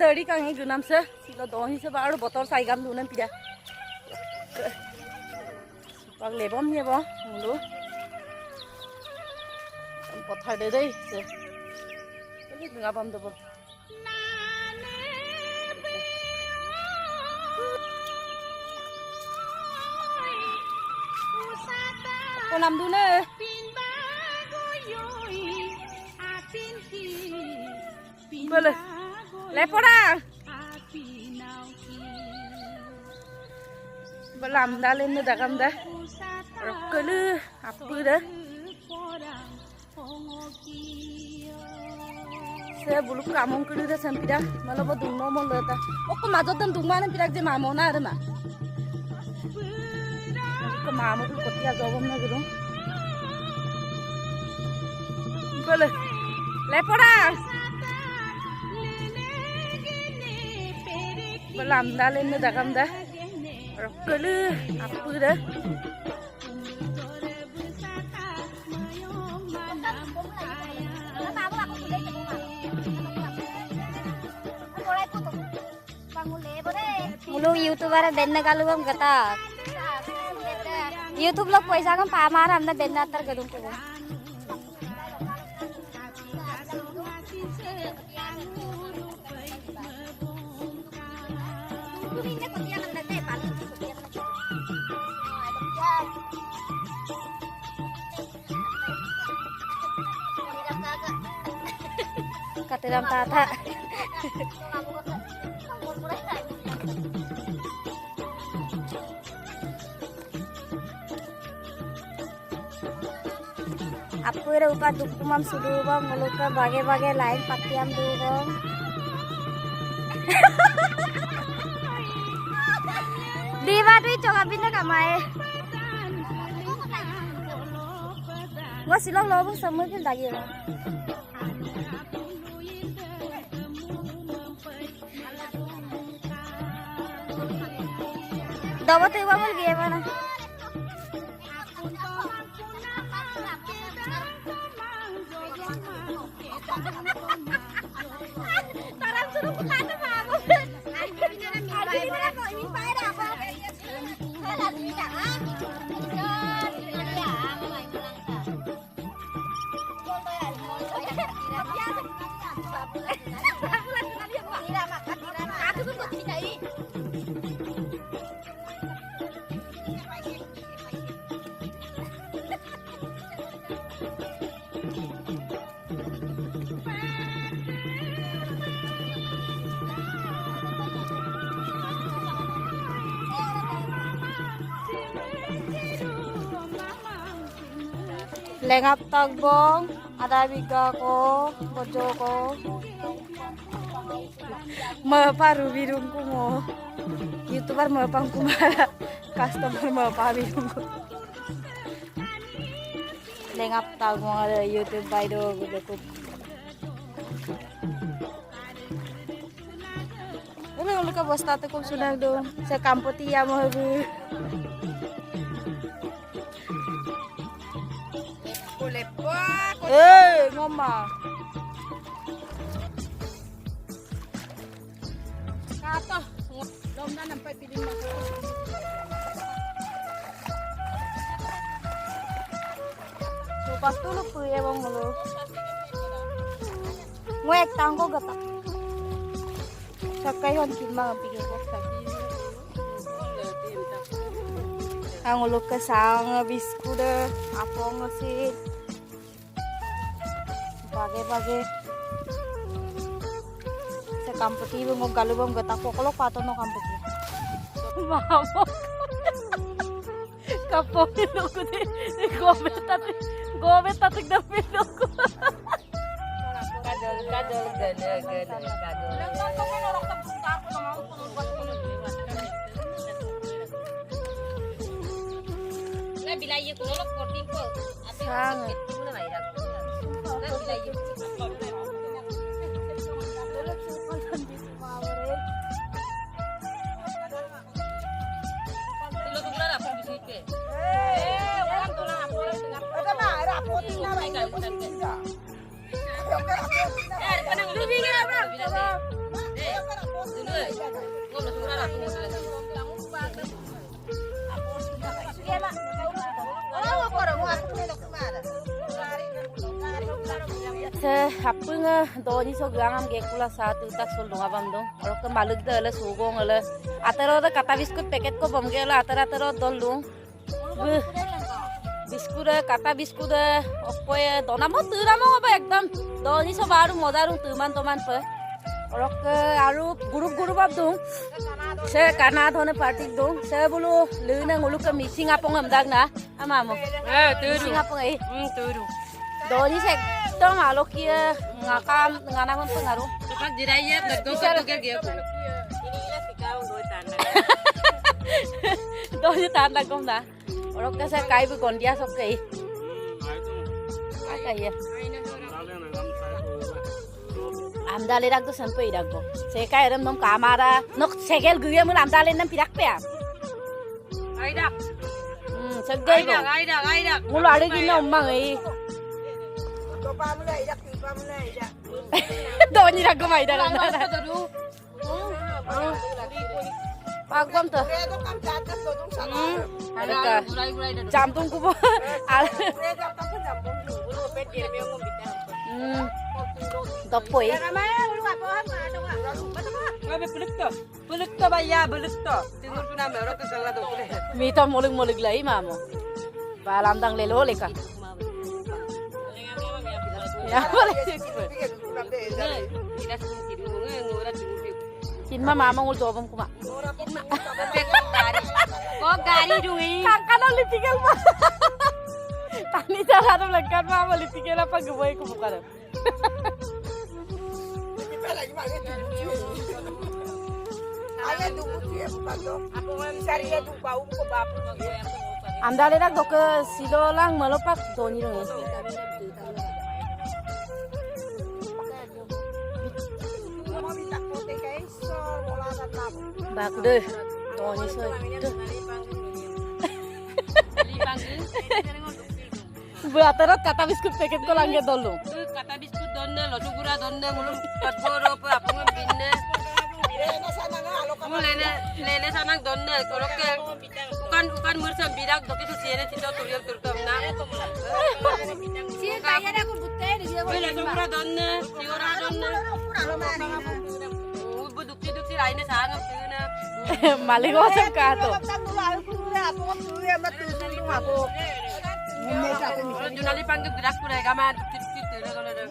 dari kang ini genam se, sila dohi se baru botol saigam dunan pida. Bang lebom ya bang, mulu. Pothar deh deh se. Ini ngapam tuh bang. Nam du nè boleh lepora belam dalin nih dagam dah rokelu apa dah saya bulu kamong kelu dah sampai dah malah buat dung nomor dah oh kemajot dan dung mana pirak je mamona ada mah kemana tuh kotia jawab na gitu boleh lepora belam dalin nih dagam dah rokelu apa dah mulu youtuber den kalau bang kata YouTube lo पैसा कम पा मार हमने दिन रात तर करूँ को katiram tata Apura upar dukumam sudu bang muluka bage lain patiam du bang diva tu coba bina kamae gua silang lo bang semua pun lagi bang dapat tu bang mul gaya mana Taram suruh bukan apa aku. Akhirnya kok ini pada apa? Kalau tidak ah. Lengap tagbong, ada biga ko, bojo ko, meparu birung ko mo, YouTuber mepang kumara, customer mepa birung ko. Lengap tagbong ada YouTube video gitu. Ini udah ke bos tante kum sudah dong, saya kampoti ya mau bu. Ngoma. Kata, lom na sampai pilih aku. Supas dulu puye bang lo. Nguek tangko gata. Sakai hon kimang pikir kok sakit. Ang ulo kesang biskuit apa ngasih. Bage sa kampoti mo galubam gata ko kolok pato no kampoti mamo kapoy no ko de gobe tatik da pino ko kadol na bilaye ko lolok korting ko ate ko na mayra Ada Happunga doni so gangam gekula satu tak sulung abam dong. Kalau ke maluk dah le sugong le. Atero dah kata biskut paket ko bom gela atero dolung. Biskut kata biskut okoy dona mo tira mo apa ekdam. Doni so baru modarung teman pe. Kalau ke aru grup ab dong. Se karena thone party dong. Se bulu luna ngulu ke missing apong amdag na. Amamo. Missing apong turu. Doni se Tom alok kia ngakam nganangon pengaruh. Cepat diraya bergosok dia. Doi tanda kom dah. Orang kasih kai bu kondia sok kai. Apa ya? Amdal irak tu sampai irak bo. Sekai orang nom kamera. Nok segel gue mun amdal enam pirak pe. Aidak. Segel bo. Aidak. Mulu ada gini omang eh. Doni ragu mai dah. Pagam tu. Ada jantung kubo. Dopoi. Beluk tu bayar beluk tu. Tengok tu nama orang kesalah tu. Mita molek lagi mamo. Balam dang lelo leka. Ya boleh. Kinma mama ngul dobam kuma. Kok gari duit. Kakak lipikal mah. Tani cara tu lengkap mama lipikal apa gawai ku bukan. Anda lihat dok silolang melopak doni rungi. Bak deh, doni so itu. Buat terus kata biskut paket ko langge dulu. Kata biskut donne, lo sugura donne, mulum patboro apa ngembinne. Lele sanang donne, kalau ke bukan mursam birak, doki tu siene cito turiak turkam na. Si kaya dah aku butai dia. Lele sugura donne, siora donne. Dukti lainnya sangat tu na. Maling osem kato. Kalau junali panggil gerak pun ada kamar dukti tu na kalau ada.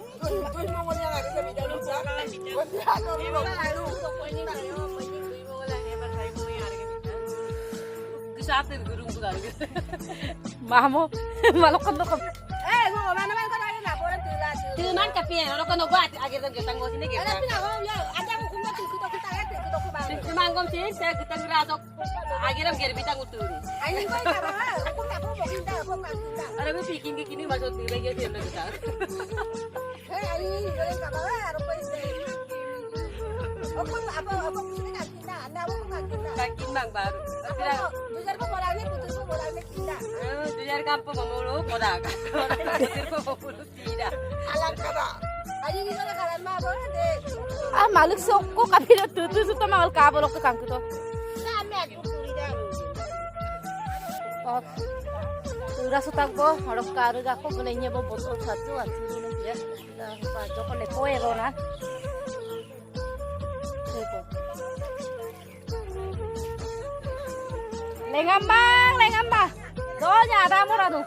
Kesat gurung tu dah. Mahmo, malokon lokon. Gua mana kau lagi nak orang tu lah. Tuman tapi orang kau nak buat akhir tu kita ngos ini kita. Ada pina kau ya, ada aku kumah tu kita tahu kita kumah. Tuman kau sih saya kita ngerasok akhirnya biar kita ngutur. Ayo kau tak apa, aku tak apa kita, aku tak kita. Ada gue bikin kini masuk tu lagi sih nak kita. Ayo kau tak apa, aku ini. Aku apa mesti nak kita, anda aku nak kita. Kakin bang baru. Jujar kau bola ni, putus kau bola ni kita. Jujar kampung mamulu kodak. Jujar kau mamulu tidak. Alam kada. Ayo kita nak kalan mah boleh deh. Ah malik sokko kapira tutu suta mal ka bolok ke kangku to. Sama aku tuli dah. Oh. Tura suta ko horok karu ga ko bolehnya bo botol satu asli ni dia. Dah pa joko le koe rona. Seko. Lengambang. Donya ada mo ra tu.